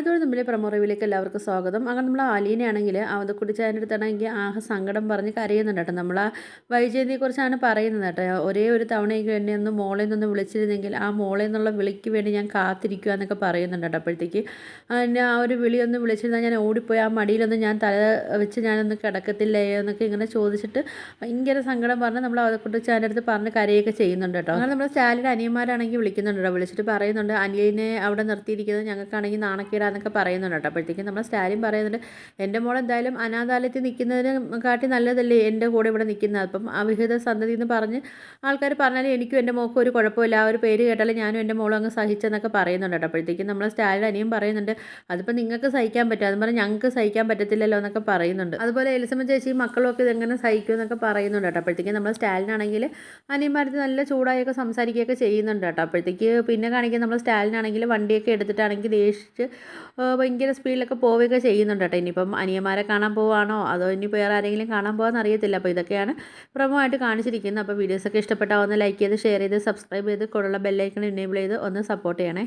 വാഴത്തോട് തമ്മിലെ പ്രമോ റിവ്യൂയിലേക്ക് എല്ലാവർക്കും സ്വാഗതം. അങ്ങനെ നമ്മൾ അലീനയാണെങ്കിൽ അവതക്കുട്ടിച്ചായൻ്റെ അടുത്താണെങ്കിൽ സങ്കടം പറഞ്ഞ് കരയുന്നുണ്ട് കേട്ടോ. നമ്മൾ വൈജയന്തിയെക്കുറിച്ചാണ് പറയുന്നത് കേട്ടോ. ഒരേ ഒരു തവണയെങ്കിലും എന്നെ ഒന്ന് മോളെ നിന്ന് വിളിച്ചിരുന്നെങ്കിൽ ആ മോളെ എന്നുള്ള വിളിക്ക് വേണ്ടി ഞാൻ കാത്തിരിക്കുക എന്നൊക്കെ പറയുന്നുണ്ട് കേട്ടോ. അപ്പോഴത്തേക്ക് എന്നെ ആ ഒരു വിളിയൊന്ന് വിളിച്ചിരുന്നാൽ ഞാൻ ഓടിപ്പോയി ആ മടിയിലൊന്ന് ഞാൻ തല വെച്ച് ഞാനൊന്ന് കിടക്കത്തില്ലേ എന്നൊക്കെ ഇങ്ങനെ ചോദിച്ചിട്ട് ഭയങ്കര സങ്കടം പറഞ്ഞ് നമ്മൾ അവതക്കുട്ടിച്ചായൻ്റെ അടുത്ത് പറഞ്ഞ് കരയൊക്കെ ചെയ്യുന്നുണ്ട് കേട്ടോ. അങ്ങനെ നമ്മൾ സ്റ്റാലിൻ്റെ അനിയന്മാരാണെങ്കിൽ വിളിക്കുന്നുണ്ട് കേട്ടോ. വിളിച്ചിട്ട് പറയുന്നുണ്ട് അനിയനെ അവിടെ നിർത്തിയിരിക്കുന്നത് ഞങ്ങൾക്കാണെങ്കിൽ നാണക്കേടാന്നൊക്കെ പറയുന്നുണ്ട് കേട്ടോ. അപ്പോഴത്തേക്കും നമ്മൾ സ്റ്റാലിൻ പറയുന്നുണ്ട് എൻ്റെ മോൾ എന്തായാലും അനാഥാലയത്തിൽ നിൽക്കുന്നതിന് കാട്ടി നല്ലതല്ലേ എൻ്റെ കൂടെ ഇവിടെ നിൽക്കുന്നത്. അപ്പം അവിഹിത സന്തതി എന്ന് പറഞ്ഞ് ആൾക്കാർ പറഞ്ഞാലും എനിക്കും എൻ്റെ മോൾക്കും ഒരു കുഴപ്പമില്ല. ആ ഒരു പേര് കേട്ടാലും ഞാനും എൻ്റെ മോളും അങ്ങ് സഹിച്ചെന്നൊക്കെ പറയുന്നുണ്ട് കേട്ടോ. അപ്പോഴത്തേക്കും നമ്മൾ സ്റ്റാലിൻ അനിയും പറയുന്നുണ്ട് അതിപ്പോൾ നിങ്ങൾക്ക് സഹിക്കാൻ പറ്റും, അത് പറഞ്ഞാൽ ഞങ്ങൾക്ക് സഹിക്കാൻ പറ്റത്തില്ലല്ലോ എന്നൊക്കെ പറയുന്നുണ്ട്. അതുപോലെ എലിസമ്മ ചേച്ചി മക്കളും ഒക്കെ ഇതെങ്ങനെ സഹിക്കും എന്നൊക്കെ പറയുന്നുണ്ട് കേട്ടോ. അപ്പോഴത്തേക്കും നമ്മൾ സ്റ്റാലിനാണെങ്കിൽ അനിയന്മാരത്ത് നല്ല ചൂടായൊക്കെ സംസാരിക്കുകയൊക്കെ ചെയ്യുന്നുണ്ട് കേട്ടോ. അപ്പോഴത്തേക്ക് പിന്നെ കാണിക്കാൻ നമ്മൾ സ്റ്റാലിനാണെങ്കിൽ വണ്ടിയൊക്കെ എടുത്തിട്ടാണെങ്കിൽ ദേഷിച്ച് ഭയങ്കര സ്പീഡിലൊക്കെ പോവുകയൊക്കെ ചെയ്യുന്നുണ്ട് കേട്ടോ. ഇനിയിപ്പം അനിയന്മാരെ കാണാൻ പോവുകയാണോ അതോ ഇനി വേറെ ആരെങ്കിലും കാണാൻ പോകാമെന്ന് അറിയത്തില്ല. അപ്പോൾ ഇതൊക്കെയാണ് പ്രമോ ആയിട്ട് കാണിച്ചിരിക്കുന്നത്. അപ്പോൾ വീഡിയോസൊക്കെ ഇഷ്ടപ്പെട്ടാൽ ഒന്ന് ലൈക്ക് ചെയ്ത് ഷെയർ ചെയ്ത് സബ്സ്ക്രൈബ് ചെയ്ത് കൂടുതലുള്ള ബെല്ലൈക്കൺ എനേബിൾ ചെയ്ത് ഒന്ന് സപ്പോർട്ട് ചെയ്യണേ.